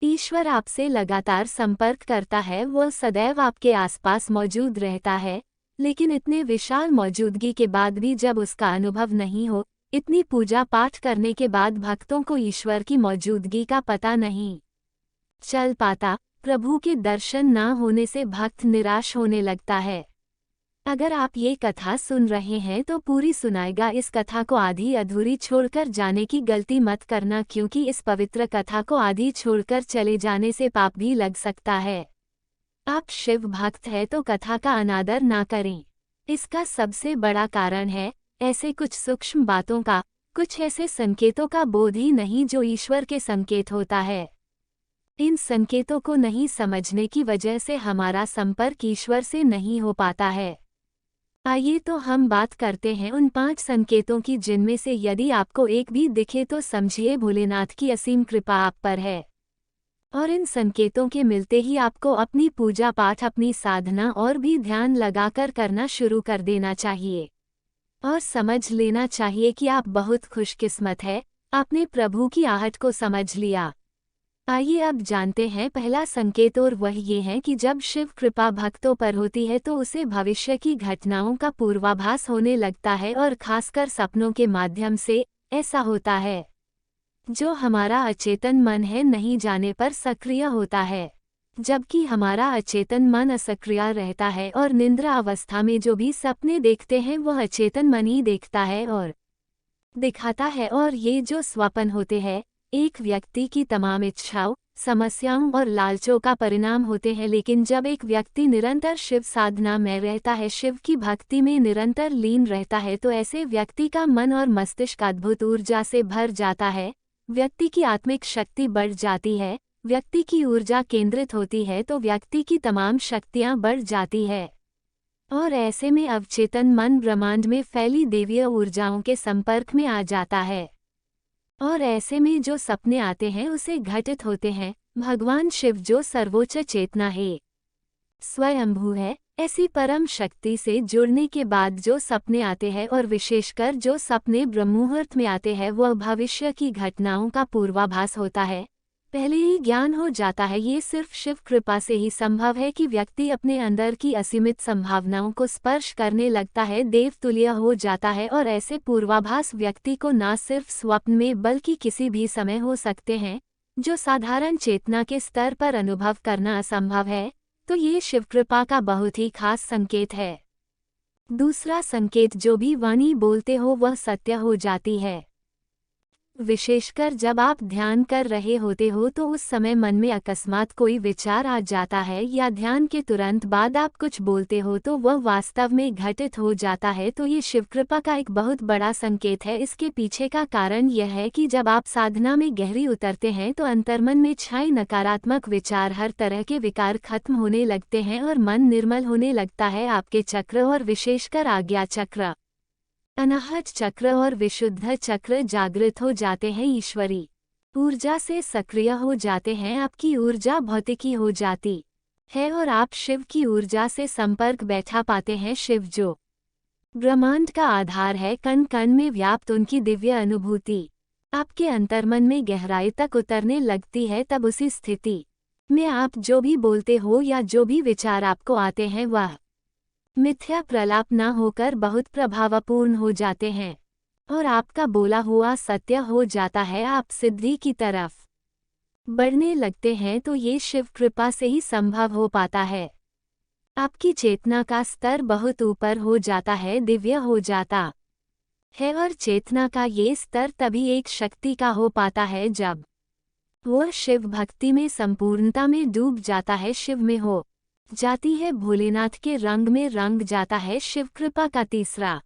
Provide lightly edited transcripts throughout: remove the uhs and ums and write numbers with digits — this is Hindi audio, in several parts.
ईश्वर आपसे लगातार संपर्क करता है, वह सदैव आपके आसपास मौजूद रहता है, लेकिन इतने विशाल मौजूदगी के बाद भी जब उसका अनुभव नहीं हो, इतनी पूजा पाठ करने के बाद भक्तों को ईश्वर की मौजूदगी का पता नहीं चल पाता। प्रभु के दर्शन न होने से भक्त निराश होने लगता है। अगर आप ये कथा सुन रहे हैं तो पूरी सुनाएगा। इस कथा को आधी अधूरी छोड़कर जाने की गलती मत करना, क्योंकि इस पवित्र कथा को आधी छोड़कर चले जाने से पाप भी लग सकता है। आप शिव भक्त है तो कथा का अनादर ना करें। इसका सबसे बड़ा कारण है ऐसे कुछ सूक्ष्म बातों का, कुछ ऐसे संकेतों का बोध ही नहीं जो ईश्वर के संकेत होता है। इन संकेतों को नहीं समझने की वजह से हमारा संपर्क ईश्वर से नहीं हो पाता है। आइए तो हम बात करते हैं उन 5 संकेतों की, जिनमें से यदि आपको एक भी दिखे तो समझिए भोलेनाथ की असीम कृपा आप पर है। और इन संकेतों के मिलते ही आपको अपनी पूजा पाठ, अपनी साधना और भी ध्यान लगाकर करना शुरू कर देना चाहिए और समझ लेना चाहिए कि आप बहुत खुशकिस्मत है, आपने प्रभु की आहट को समझ लिया। आइए अब जानते हैं पहला संकेत, और वह ये है कि जब शिव कृपा भक्तों पर होती है तो उसे भविष्य की घटनाओं का पूर्वाभास होने लगता है, और खासकर सपनों के माध्यम से ऐसा होता है जो हमारा अचेतन मन है नहीं जाने पर सक्रिय होता है। जबकि हमारा अचेतन मन असक्रिय रहता है और निद्रा अवस्था में जो भी सपने देखते हैं वह अचेतन मन ही देखता है और दिखाता है। और ये जो स्वप्न होते हैं एक व्यक्ति की तमाम इच्छाओं, समस्याओं और लालचों का परिणाम होते हैं। लेकिन जब एक व्यक्ति निरंतर शिव साधना में रहता है, शिव की भक्ति में निरंतर लीन रहता है, तो ऐसे व्यक्ति का मन और मस्तिष्क अद्भुत ऊर्जा से भर जाता है। व्यक्ति की आत्मिक शक्ति बढ़ जाती है, व्यक्ति की ऊर्जा केंद्रित होती है तो व्यक्ति की तमाम शक्तियां बढ़ जाती है। और ऐसे में अवचेतन मन ब्रह्मांड में फैली देवीय ऊर्जाओं के संपर्क में आ जाता है। और ऐसे में जो सपने आते हैं उसे घटित होते हैं भगवान शिव, जो सर्वोच्च चेतना है, स्वयंभू है। ऐसी परम शक्ति से जुड़ने के बाद जो सपने आते हैं, और विशेषकर जो सपने ब्रह्ममुहूर्त में आते हैं, वह भविष्य की घटनाओं का पूर्वाभास होता है, पहले ही ज्ञान हो जाता है। ये सिर्फ शिव कृपा से ही संभव है कि व्यक्ति अपने अंदर की असीमित संभावनाओं को स्पर्श करने लगता है, देवतुल्य हो जाता है। और ऐसे पूर्वाभास व्यक्ति को न सिर्फ स्वप्न में बल्कि किसी भी समय हो सकते हैं, जो साधारण चेतना के स्तर पर अनुभव करना असंभव है। तो ये शिव कृपा का बहुत ही खास संकेत है। दूसरा संकेत, जो भी वाणी बोलते हो वह सत्य हो जाती है। विशेषकर जब आप ध्यान कर रहे होते हो तो उस समय मन में अकस्मात कोई विचार आ जाता है, या ध्यान के तुरंत बाद आप कुछ बोलते हो तो वह वास्तव में घटित हो जाता है। तो ये शिवकृपा का एक बहुत बड़ा संकेत है। इसके पीछे का कारण यह है कि जब आप साधना में गहरी उतरते हैं तो अंतर्मन में छाए नकारात्मक विचार, हर तरह के विकार खत्म होने लगते हैं और मन निर्मल होने लगता है। आपके चक्र और विशेषकर आज्ञा चक्र, अनाहत चक्र और विशुद्ध चक्र जागृत हो जाते हैं, ईश्वरी ऊर्जा से सक्रिय हो जाते हैं। आपकी ऊर्जा भौतिकी हो जाती है और आप शिव की ऊर्जा से संपर्क बैठा पाते हैं। शिव जो ब्रह्मांड का आधार है, कण कण में व्याप्त उनकी दिव्य अनुभूति आपके अंतर्मन में गहराई तक उतरने लगती है। तब उसी स्थिति में आप जो भी बोलते हो या जो भी विचार आपको आते हैं वह मिथ्या प्रलाप न होकर बहुत प्रभावपूर्ण हो जाते हैं और आपका बोला हुआ सत्य हो जाता है। आप सिद्धि की तरफ बढ़ने लगते हैं। तो ये शिव कृपा से ही संभव हो पाता है। आपकी चेतना का स्तर बहुत ऊपर हो जाता है, दिव्य हो जाता है। और चेतना का ये स्तर तभी एक शक्ति का हो पाता है जब वह शिव भक्ति में संपूर्णता में डूब जाता है, शिव में हो जाती है, भोलेनाथ के रंग में रंग जाता है। शिव कृपा का तीसरा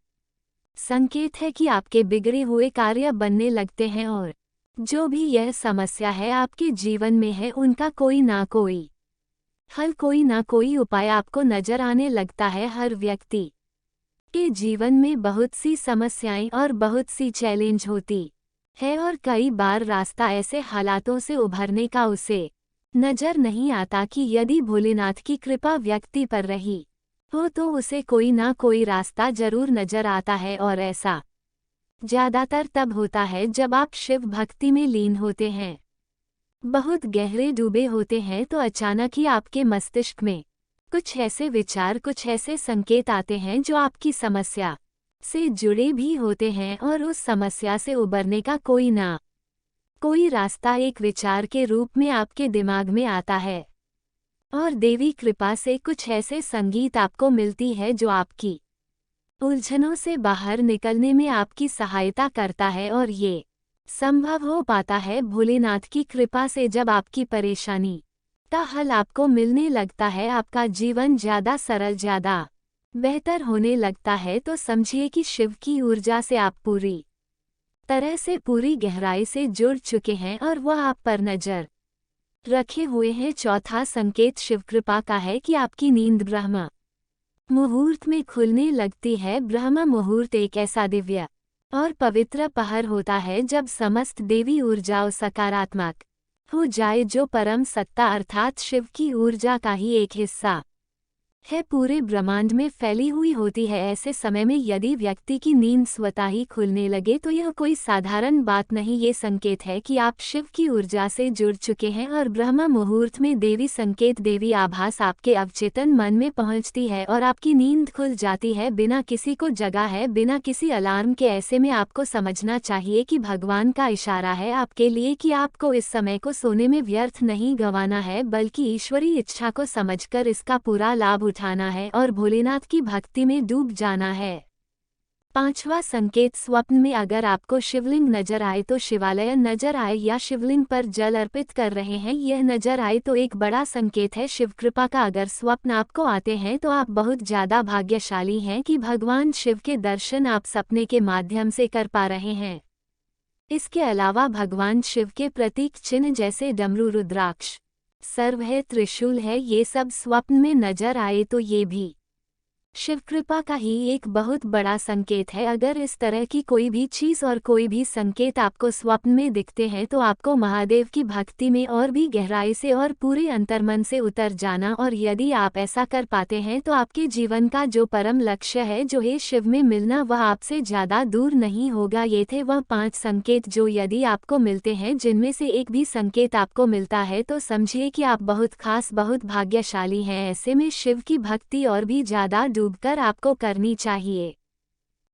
संकेत है कि आपके बिगड़े हुए कार्य बनने लगते हैं और जो भी यह समस्या है आपके जीवन में है उनका कोई ना कोई हल, कोई ना कोई उपाय आपको नजर आने लगता है। हर व्यक्ति के जीवन में बहुत सी समस्याएं और बहुत सी चैलेंज होती है और कई बार रास्ता ऐसे हालातों से उभरने का उसे नजर नहीं आता कि यदि भोलेनाथ की कृपा व्यक्ति पर रही हो तो उसे कोई ना कोई रास्ता जरूर नजर आता है। और ऐसा ज्यादातर तब होता है जब आप शिव भक्ति में लीन होते हैं। बहुत गहरे डूबे होते हैं तो अचानक ही आपके मस्तिष्क में कुछ ऐसे विचार, कुछ ऐसे संकेत आते हैं जो आपकी समस्या से जुड़े भी होते हैं और उस समस्या से उबरने का कोई रास्ता एक विचार के रूप में आपके दिमाग में आता है। और देवी कृपा से कुछ ऐसे संगीत आपको मिलती है जो आपकी उलझनों से बाहर निकलने में आपकी सहायता करता है, और ये संभव हो पाता है भोलेनाथ की कृपा से। जब आपकी परेशानी का हल आपको मिलने लगता है, आपका जीवन ज्यादा सरल, ज्यादा बेहतर होने लगता है, तो समझिए कि शिव की ऊर्जा से आप पूरी तरह से, पूरी गहराई से जुड़ चुके हैं और वह आप पर नजर रखे हुए हैं। चौथा संकेत शिव कृपा का है कि आपकी नींद ब्रह्म मुहूर्त में खुलने लगती है। ब्रह्म मुहूर्त एक ऐसा दिव्य और पवित्र पहर होता है जब समस्त देवी ऊर्जाओं सकारात्मक हो जाए, जो परम सत्ता अर्थात शिव की ऊर्जा का ही एक हिस्सा है, पूरे ब्रह्मांड में फैली हुई होती है। ऐसे समय में यदि व्यक्ति की नींद स्वतः ही खुलने लगे तो यह कोई साधारण बात नहीं, ये संकेत है कि आप शिव की ऊर्जा से जुड़ चुके हैं और ब्रह्म मुहूर्त में देवी संकेत, देवी आभास आपके अवचेतन मन में पहुंचती है और आपकी नींद खुल जाती है बिना किसी को जगाए, बिना किसी अलार्म के। ऐसे में आपको समझना चाहिए कि भगवान का इशारा है आपके लिए कि आपको इस समय को सोने में व्यर्थ नहीं गंवाना है, बल्कि ईश्वरीय इच्छा को समझकर इसका पूरा लाभ उठाना है और भोलेनाथ की भक्ति में डूब जाना है। पांचवा संकेत स्वप्न में अगर आपको शिवलिंग नजर आए, तो शिवालय नजर आए या शिवलिंग पर जल अर्पित कर रहे हैं यह नजर आए, तो एक बड़ा संकेत है शिव कृपा का। अगर स्वप्न आपको आते हैं तो आप बहुत ज्यादा भाग्यशाली हैं कि भगवान शिव के दर्शन आप सपने के माध्यम से कर पा रहे हैं। इसके अलावा भगवान शिव के प्रतीक चिन्ह जैसे डमरू, रुद्राक्ष, सर्व है, त्रिशूल है, ये सब स्वप्न में नजर आए तो ये भी शिव कृपा का ही एक बहुत बड़ा संकेत है। अगर इस तरह की कोई भी चीज और कोई भी संकेत आपको स्वप्न में दिखते हैं तो आपको महादेव की भक्ति में और भी गहराई से और पूरे अंतर्मन से उतर जाना, और यदि आप ऐसा कर पाते हैं तो आपके जीवन का जो परम लक्ष्य है, जो है शिव में मिलना, वह आपसे ज्यादा दूर नहीं होगा। ये थे वह 5 संकेत जो यदि आपको मिलते हैं, जिनमें से एक भी संकेत आपको मिलता है तो समझिए कि आप बहुत खास, बहुत भाग्यशाली हैं। ऐसे में शिव की भक्ति और भी ज्यादा डूबकर आपको करनी चाहिए।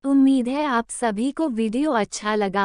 उम्मीद है आप सभी को वीडियो अच्छा लगा।